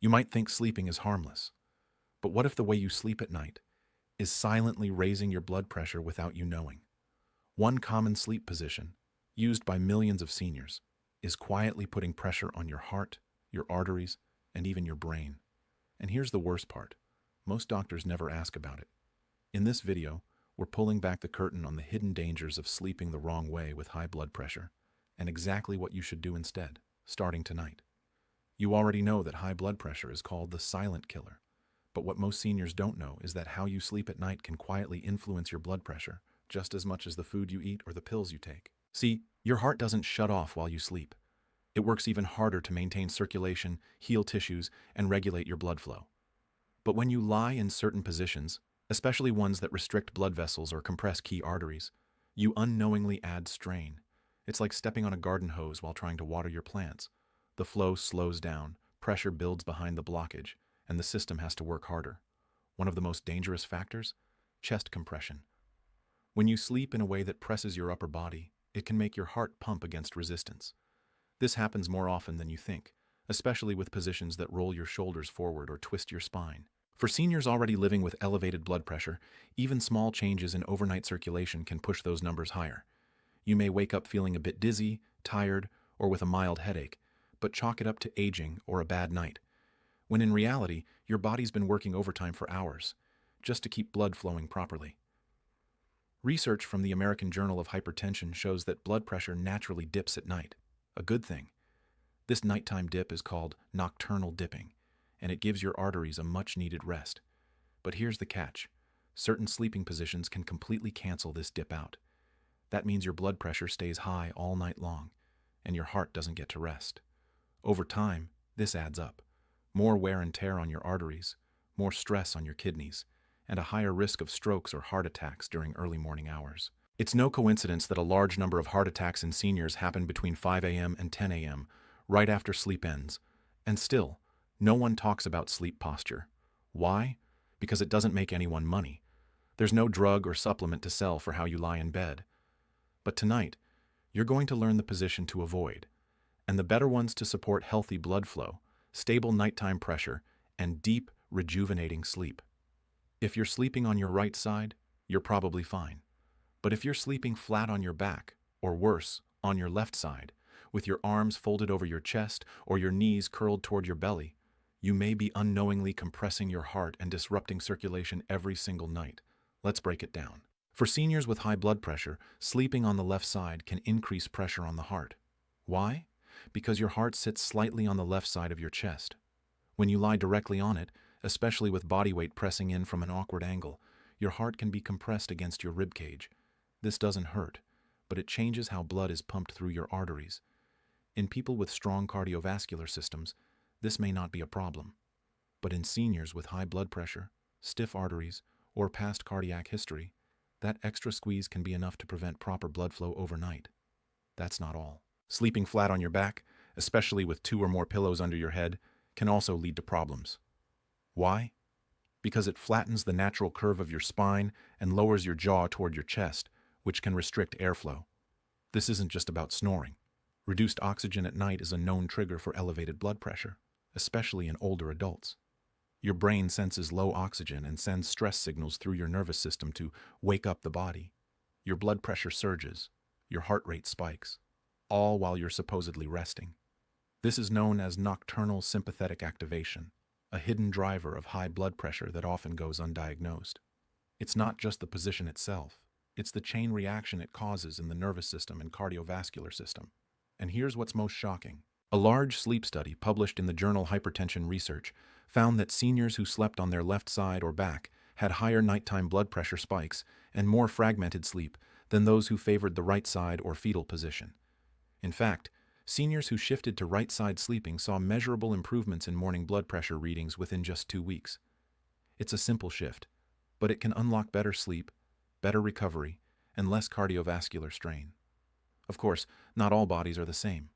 You might think sleeping is harmless, but what if the way you sleep at night is silently raising your blood pressure without you knowing? One common sleep position, used by millions of seniors, is quietly putting pressure on your heart, your arteries, and even your brain. And here's the worst part. Most doctors never ask about it. In this video, we're pulling back the curtain on the hidden dangers of sleeping the wrong way with high blood pressure, and exactly what you should do instead, starting tonight. You already know that high blood pressure is called the silent killer, but what most seniors don't know is that how you sleep at night can quietly influence your blood pressure, just as much as the food you eat or the pills you take. See, your heart doesn't shut off while you sleep. It works even harder to maintain circulation, heal tissues, and regulate your blood flow. But when you lie in certain positions, especially ones that restrict blood vessels or compress key arteries, you unknowingly add strain. It's like stepping on a garden hose while trying to water your plants. The flow slows down, pressure builds behind the blockage, and the system has to work harder. One of the most dangerous factors? Chest compression. When you sleep in a way that presses your upper body, it can make your heart pump against resistance. This happens more often than you think, especially with positions that roll your shoulders forward or twist your spine. For seniors already living with elevated blood pressure, even small changes in overnight circulation can push those numbers higher. You may wake up feeling a bit dizzy, tired, or with a mild headache, but chalk it up to aging or a bad night, when in reality, your body's been working overtime for hours, just to keep blood flowing properly. Research from the American Journal of Hypertension shows that blood pressure naturally dips at night, a good thing. This nighttime dip is called nocturnal dipping, and it gives your arteries a much-needed rest. But here's the catch. Certain sleeping positions can completely cancel this dip out. That means your blood pressure stays high all night long, and your heart doesn't get to rest. Over time, this adds up. More wear and tear on your arteries, more stress on your kidneys, and a higher risk of strokes or heart attacks during early morning hours. It's no coincidence that a large number of heart attacks in seniors happen between 5 a.m. and 10 a.m., right after sleep ends. And still, no one talks about sleep posture. Why? Because it doesn't make anyone money. There's no drug or supplement to sell for how you lie in bed. But tonight, you're going to learn the position to avoid, and the better ones to support healthy blood flow, stable nighttime pressure, and deep, rejuvenating sleep. If you're sleeping on your right side, you're probably fine. But if you're sleeping flat on your back, or worse, on your left side, with your arms folded over your chest or your knees curled toward your belly, you may be unknowingly compressing your heart and disrupting circulation every single night. Let's break it down. For seniors with high blood pressure, sleeping on the left side can increase pressure on the heart. Why? Because your heart sits slightly on the left side of your chest. When you lie directly on it, especially with body weight pressing in from an awkward angle, your heart can be compressed against your rib cage. This doesn't hurt, but it changes how blood is pumped through your arteries. In people with strong cardiovascular systems, this may not be a problem. But in seniors with high blood pressure, stiff arteries, or past cardiac history, that extra squeeze can be enough to prevent proper blood flow overnight. That's not all. Sleeping flat on your back, especially with 2 or more pillows under your head, can also lead to problems. Why? Because it flattens the natural curve of your spine and lowers your jaw toward your chest, which can restrict airflow. This isn't just about snoring. Reduced oxygen at night is a known trigger for elevated blood pressure, especially in older adults. Your brain senses low oxygen and sends stress signals through your nervous system to wake up the body. Your blood pressure surges, your heart rate spikes, all while you're supposedly resting. This is known as nocturnal sympathetic activation, a hidden driver of high blood pressure that often goes undiagnosed. It's not just the position itself, it's the chain reaction it causes in the nervous system and cardiovascular system. And here's what's most shocking. A large sleep study published in the journal Hypertension Research found that seniors who slept on their left side or back had higher nighttime blood pressure spikes and more fragmented sleep than those who favored the right side or fetal position. In fact, seniors who shifted to right-side sleeping saw measurable improvements in morning blood pressure readings within just 2 weeks. It's a simple shift, but it can unlock better sleep, better recovery, and less cardiovascular strain. Of course, not all bodies are the same.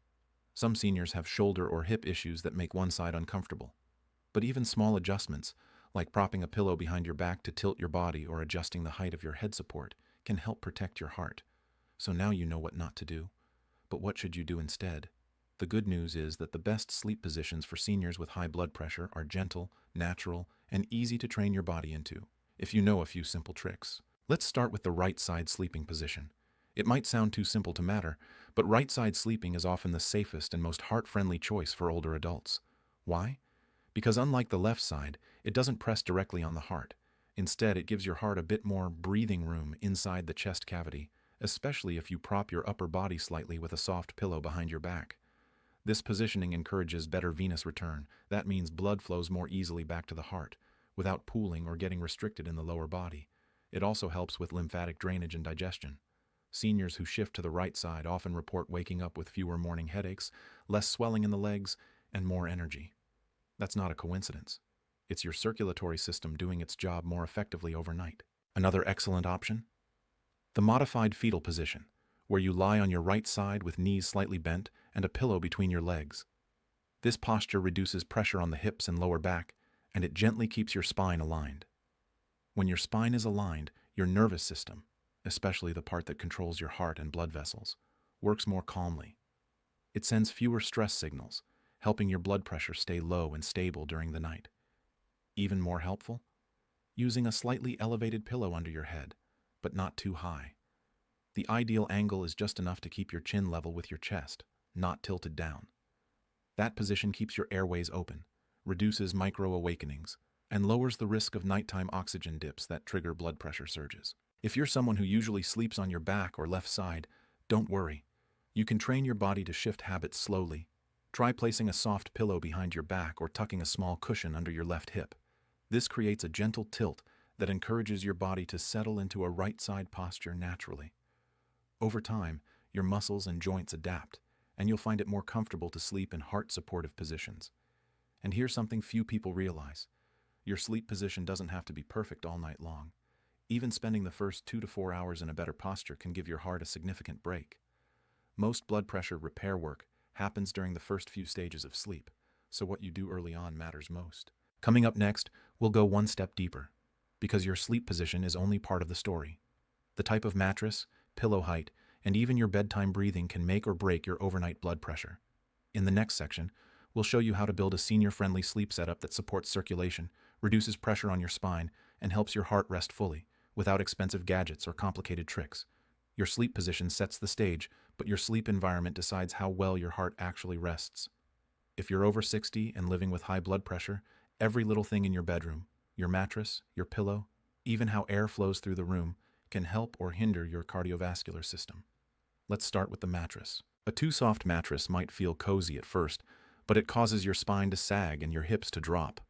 Some seniors have shoulder or hip issues that make one side uncomfortable. But even small adjustments, like propping a pillow behind your back to tilt your body or adjusting the height of your head support, can help protect your heart. So now you know what not to do. But what should you do instead? The good news is that the best sleep positions for seniors with high blood pressure are gentle, natural, and easy to train your body into, if you know a few simple tricks. Let's start with the right side sleeping position. It might sound too simple to matter, but right side sleeping is often the safest and most heart-friendly choice for older adults. Why? Because unlike the left side, it doesn't press directly on the heart. Instead, it gives your heart a bit more breathing room inside the chest cavity, especially if you prop your upper body slightly with a soft pillow behind your back. This positioning encourages better venous return. That means blood flows more easily back to the heart, without pooling or getting restricted in the lower body. It also helps with lymphatic drainage and digestion. Seniors who shift to the right side often report waking up with fewer morning headaches, less swelling in the legs, and more energy. That's not a coincidence. It's your circulatory system doing its job more effectively overnight. Another excellent option? The modified fetal position, where you lie on your right side with knees slightly bent and a pillow between your legs. This posture reduces pressure on the hips and lower back, and it gently keeps your spine aligned. When your spine is aligned, your nervous system, especially the part that controls your heart and blood vessels, works more calmly. It sends fewer stress signals, helping your blood pressure stay low and stable during the night. Even more helpful? Using a slightly elevated pillow under your head, but not too high. The ideal angle is just enough to keep your chin level with your chest, not tilted down. That position keeps your airways open, reduces micro-awakenings, and lowers the risk of nighttime oxygen dips that trigger blood pressure surges. If you're someone who usually sleeps on your back or left side, don't worry. You can train your body to shift habits slowly. Try placing a soft pillow behind your back or tucking a small cushion under your left hip. This creates a gentle tilt that encourages your body to settle into a right side posture naturally. Over time, your muscles and joints adapt, and you'll find it more comfortable to sleep in heart-supportive positions. And here's something few people realize. Your sleep position doesn't have to be perfect all night long. Even spending the first 2 to 4 hours in a better posture can give your heart a significant break. Most blood pressure repair work happens during the first few stages of sleep, so what you do early on matters most. Coming up next, we'll go one step deeper, because your sleep position is only part of the story. The type of mattress, pillow height, and even your bedtime breathing can make or break your overnight blood pressure. In the next section, we'll show you how to build a senior-friendly sleep setup that supports circulation, reduces pressure on your spine, and helps your heart rest fully, without expensive gadgets or complicated tricks. Your sleep position sets the stage, but your sleep environment decides how well your heart actually rests. If you're over 60 and living with high blood pressure, every little thing in your bedroom, your mattress, your pillow, even how air flows through the room, can help or hinder your cardiovascular system. Let's start with the mattress. A too soft mattress might feel cozy at first, but it causes your spine to sag and your hips to drop.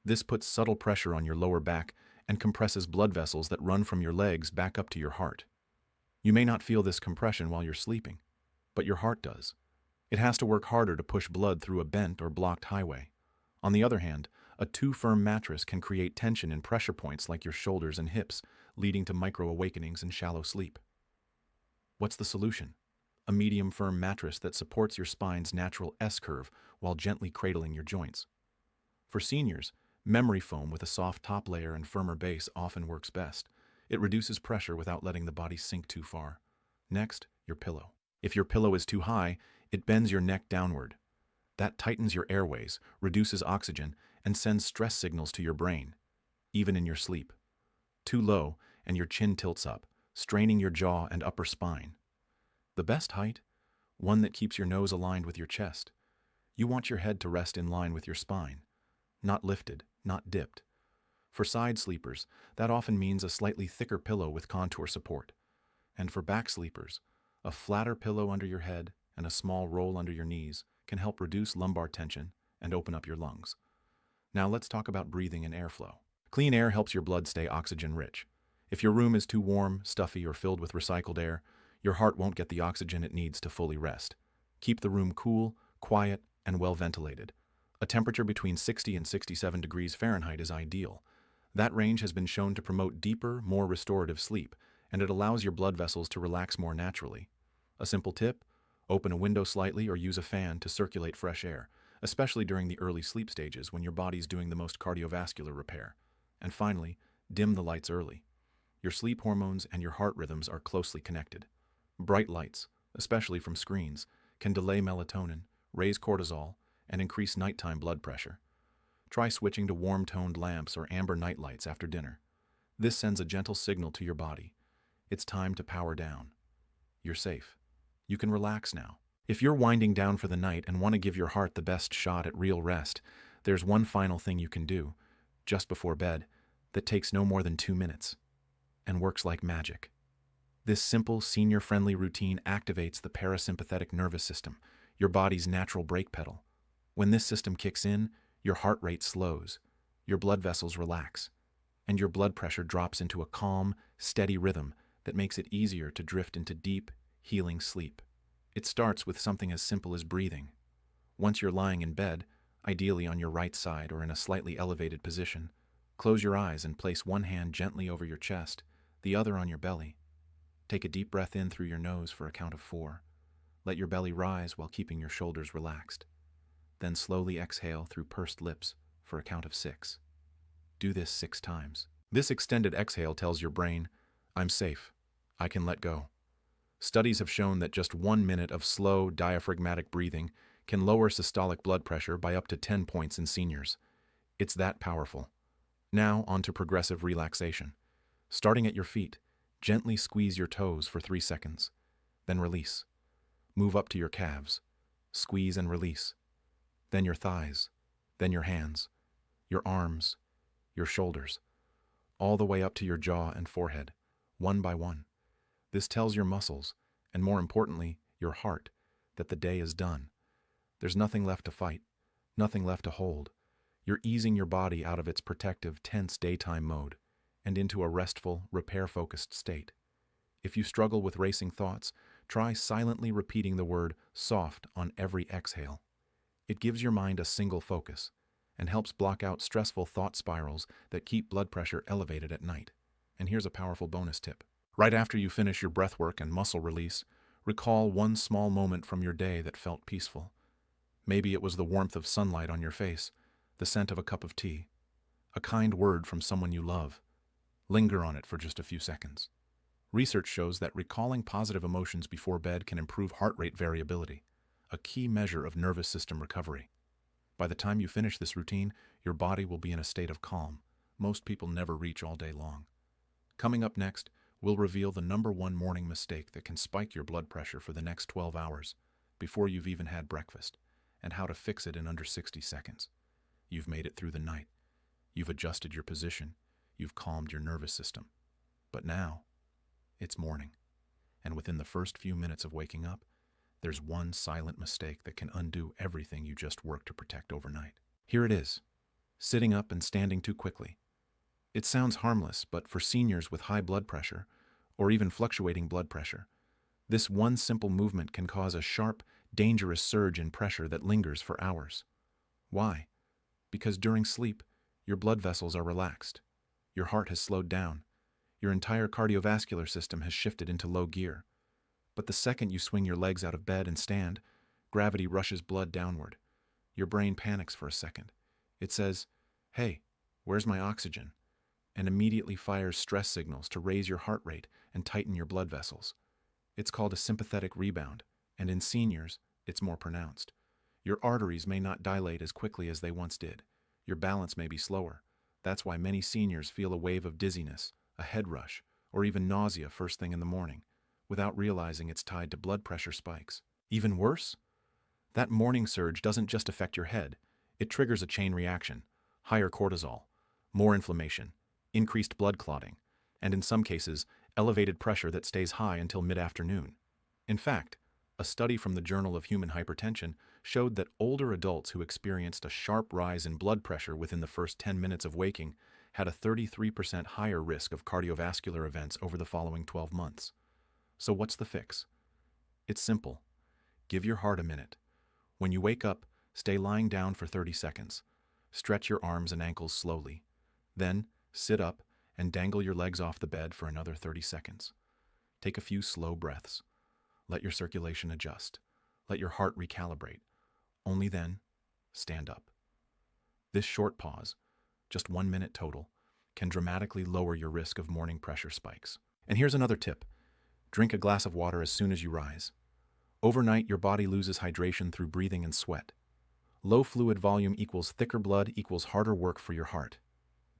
This puts subtle pressure on your lower back and compresses blood vessels that run from your legs back up to your heart. You may not feel this compression while you're sleeping, but your heart does. It has to work harder to push blood through a bent or blocked highway. On the other hand, a too firm mattress can create tension in pressure points like your shoulders and hips, leading to micro-awakenings and shallow sleep. What's the solution? A medium-firm mattress that supports your spine's natural S-curve while gently cradling your joints. For seniors, memory foam with a soft top layer and firmer base often works best. It reduces pressure without letting the body sink too far. Next, your pillow. If your pillow is too high, it bends your neck downward. That tightens your airways, reduces oxygen, and sends stress signals to your brain, even in your sleep. Too low, and your chin tilts up, straining your jaw and upper spine. The best height? One that keeps your nose aligned with your chest. You want your head to rest in line with your spine. Not lifted, not dipped. For side sleepers, that often means a slightly thicker pillow with contour support. And for back sleepers, a flatter pillow under your head and a small roll under your knees can help reduce lumbar tension and open up your lungs. Now let's talk about breathing and airflow. Clean air helps your blood stay oxygen-rich. If your room is too warm, stuffy, or filled with recycled air, your heart won't get the oxygen it needs to fully rest. Keep the room cool, quiet, and well ventilated. A temperature between 60 and 67 degrees Fahrenheit is ideal. That range has been shown to promote deeper, more restorative sleep, and it allows your blood vessels to relax more naturally. A simple tip: open a window slightly or use a fan to circulate fresh air, especially during the early sleep stages when your body's doing the most cardiovascular repair. And finally, dim the lights early. Your sleep hormones and your heart rhythms are closely connected. Bright lights, especially from screens, can delay melatonin, raise cortisol, and increase nighttime blood pressure. Try switching to warm-toned lamps or amber night lights after dinner. This sends a gentle signal to your body. It's time to power down. You're safe. You can relax now. If you're winding down for the night and want to give your heart the best shot at real rest, there's one final thing you can do, just before bed, that takes no more than 2 minutes and works like magic. This simple, senior-friendly routine activates the parasympathetic nervous system, your body's natural brake pedal. When this system kicks in, your heart rate slows, your blood vessels relax, and your blood pressure drops into a calm, steady rhythm that makes it easier to drift into deep, healing sleep. It starts with something as simple as breathing. Once you're lying in bed, ideally on your right side or in a slightly elevated position, close your eyes and place one hand gently over your chest, the other on your belly. Take a deep breath in through your nose for a count of 4. Let your belly rise while keeping your shoulders relaxed. Then slowly exhale through pursed lips for a count of 6. Do this 6 times. This extended exhale tells your brain, I'm safe. I can let go. Studies have shown that just 1 minute of slow, diaphragmatic breathing can lower systolic blood pressure by up to 10 points in seniors. It's that powerful. Now on to progressive relaxation. Starting at your feet, gently squeeze your toes for 3 seconds. Then release. Move up to your calves. Squeeze and release. Then your thighs. Then your hands. Your arms. Your shoulders. All the way up to your jaw and forehead, one by one. This tells your muscles, and more importantly, your heart, that the day is done. There's nothing left to fight, nothing left to hold. You're easing your body out of its protective, tense daytime mode and into a restful, repair-focused state. If you struggle with racing thoughts, try silently repeating the word soft on every exhale. It gives your mind a single focus and helps block out stressful thought spirals that keep blood pressure elevated at night. And here's a powerful bonus tip. Right after you finish your breathwork and muscle release, recall one small moment from your day that felt peaceful. Maybe it was the warmth of sunlight on your face, the scent of a cup of tea, a kind word from someone you love. Linger on it for just a few seconds. Research shows that recalling positive emotions before bed can improve heart rate variability, a key measure of nervous system recovery. By the time you finish this routine, your body will be in a state of calm most people never reach all day long. Coming up next, we'll reveal the #1 morning mistake that can spike your blood pressure for the next 12 hours before you've even had breakfast, and how to fix it in under 60 seconds. You've made it through the night. You've adjusted your position. You've calmed your nervous system. But now, it's morning. And within the first few minutes of waking up, there's one silent mistake that can undo everything you just worked to protect overnight. Here it is. Sitting up and standing too quickly. It sounds harmless, but for seniors with high blood pressure, or even fluctuating blood pressure, this one simple movement can cause a sharp, dangerous surge in pressure that lingers for hours. Why? Because during sleep, your blood vessels are relaxed. Your heart has slowed down. Your entire cardiovascular system has shifted into low gear. But the second you swing your legs out of bed and stand, gravity rushes blood downward. Your brain panics for a second. It says, "Hey, where's my oxygen?" and immediately fires stress signals to raise your heart rate and tighten your blood vessels. It's called a sympathetic rebound, and in seniors, it's more pronounced. Your arteries may not dilate as quickly as they once did. Your balance may be slower. That's why many seniors feel a wave of dizziness, a head rush, or even nausea first thing in the morning, without realizing it's tied to blood pressure spikes. Even worse? That morning surge doesn't just affect your head. It triggers a chain reaction: higher cortisol, more inflammation, increased blood clotting, and in some cases, elevated pressure that stays high until mid-afternoon. In fact, a study from the Journal of Human Hypertension showed that older adults who experienced a sharp rise in blood pressure within the first 10 minutes of waking had a 33% higher risk of cardiovascular events over the following 12 months. So what's the fix? It's simple. Give your heart a minute. When you wake up, stay lying down for 30 seconds. Stretch your arms and ankles slowly. Then, sit up and dangle your legs off the bed for another 30 seconds. Take a few slow breaths. Let your circulation adjust. Let your heart recalibrate. Only then, stand up. This short pause, just 1 minute total, can dramatically lower your risk of morning pressure spikes. And here's another tip. Drink a glass of water as soon as you rise. Overnight, your body loses hydration through breathing and sweat. Low fluid volume equals thicker blood equals harder work for your heart.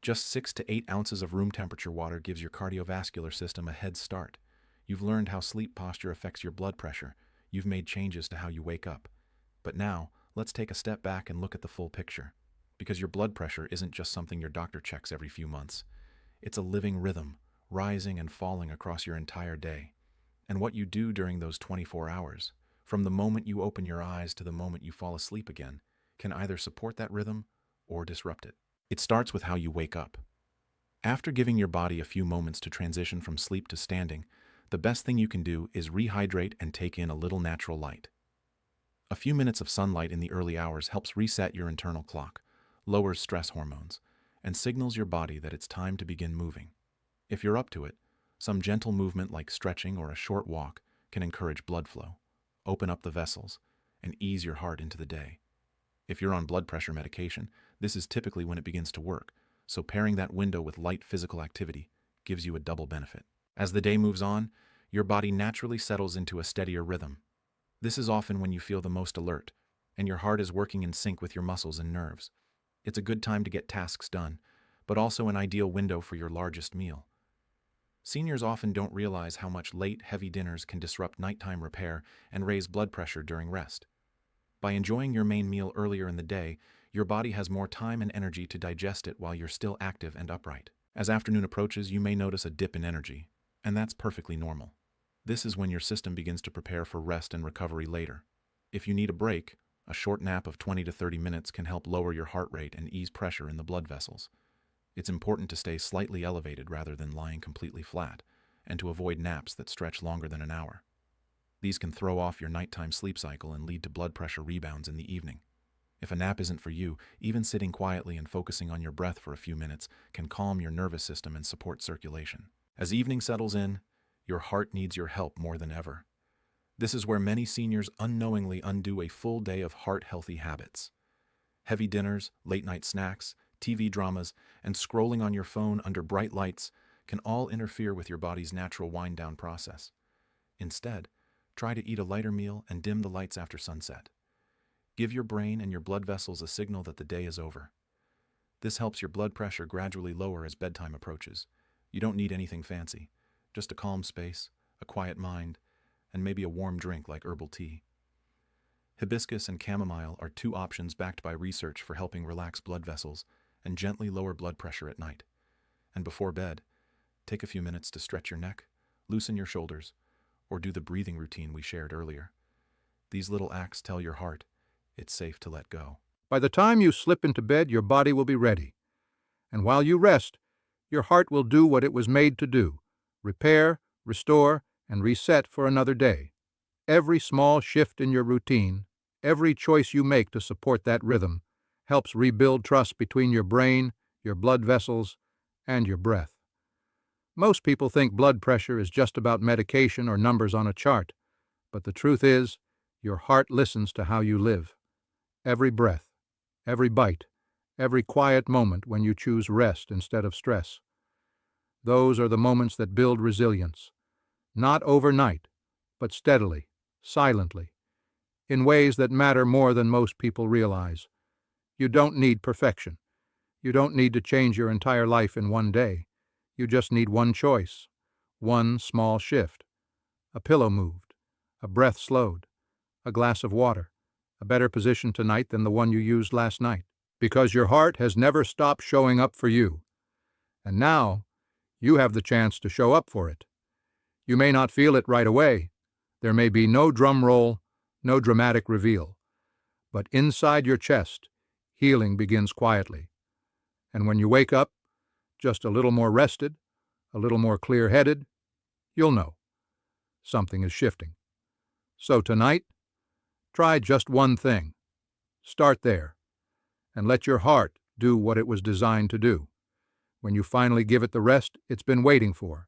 Just 6 to 8 ounces of room temperature water gives your cardiovascular system a head start. You've learned how sleep posture affects your blood pressure. You've made changes to how you wake up. But now, let's take a step back and look at the full picture. Because your blood pressure isn't just something your doctor checks every few months. It's a living rhythm, rising and falling across your entire day. And what you do during those 24 hours, from the moment you open your eyes to the moment you fall asleep again, can either support that rhythm or disrupt it. It starts with how you wake up. After giving your body a few moments to transition from sleep to standing, the best thing you can do is rehydrate and take in a little natural light. A few minutes of sunlight in the early hours helps reset your internal clock, lowers stress hormones, and signals your body that it's time to begin moving. If you're up to it, some gentle movement like stretching or a short walk can encourage blood flow, open up the vessels, and ease your heart into the day. If you're on blood pressure medication, this is typically when it begins to work, so pairing that window with light physical activity gives you a double benefit. As the day moves on, your body naturally settles into a steadier rhythm. This is often when you feel the most alert, and your heart is working in sync with your muscles and nerves. It's a good time to get tasks done, but also an ideal window for your largest meal. Seniors often don't realize how much late, heavy dinners can disrupt nighttime repair and raise blood pressure during rest. By enjoying your main meal earlier in the day, your body has more time and energy to digest it while you're still active and upright. As afternoon approaches, you may notice a dip in energy, and that's perfectly normal. This is when your system begins to prepare for rest and recovery later. If you need a break, a short nap of 20 to 30 minutes can help lower your heart rate and ease pressure in the blood vessels. It's important to stay slightly elevated rather than lying completely flat, and to avoid naps that stretch longer than an hour. These can throw off your nighttime sleep cycle and lead to blood pressure rebounds in the evening. If a nap isn't for you, even sitting quietly and focusing on your breath for a few minutes can calm your nervous system and support circulation. As evening settles in, your heart needs your help more than ever. This is where many seniors unknowingly undo a full day of heart-healthy habits. Heavy dinners, late-night snacks, TV dramas, and scrolling on your phone under bright lights can all interfere with your body's natural wind-down process. Instead, try to eat a lighter meal and dim the lights after sunset. Give your brain and your blood vessels a signal that the day is over. This helps your blood pressure gradually lower as bedtime approaches. You don't need anything fancy, just a calm space, a quiet mind, and maybe a warm drink like herbal tea. Hibiscus and chamomile are two options backed by research for helping relax blood vessels and gently lower blood pressure at night. And before bed, take a few minutes to stretch your neck, loosen your shoulders, or do the breathing routine we shared earlier. These little acts tell your heart it's safe to let go. By the time you slip into bed, your body will be ready. And while you rest, your heart will do what it was made to do: repair, restore, and reset for another day. Every small shift in your routine, every choice you make to support that rhythm, helps rebuild trust between your brain, your blood vessels, and your breath. Most people think blood pressure is just about medication or numbers on a chart, but the truth is, your heart listens to how you live. Every breath, every bite, every quiet moment when you choose rest instead of stress. Those are the moments that build resilience, not overnight, but steadily, silently, in ways that matter more than most people realize. You don't need perfection. You don't need to change your entire life in one day. You just need one choice, one small shift. A pillow moved, a breath slowed, a glass of water, a better position tonight than the one you used last night. Because your heart has never stopped showing up for you. And now, you have the chance to show up for it. You may not feel it right away. There may be no drum roll, no dramatic reveal. But inside your chest, healing begins quietly. And when you wake up, just a little more rested, a little more clear-headed, you'll know something is shifting. So tonight, try just one thing. Start there, and let your heart do what it was designed to do. When you finally give it the rest it's been waiting for,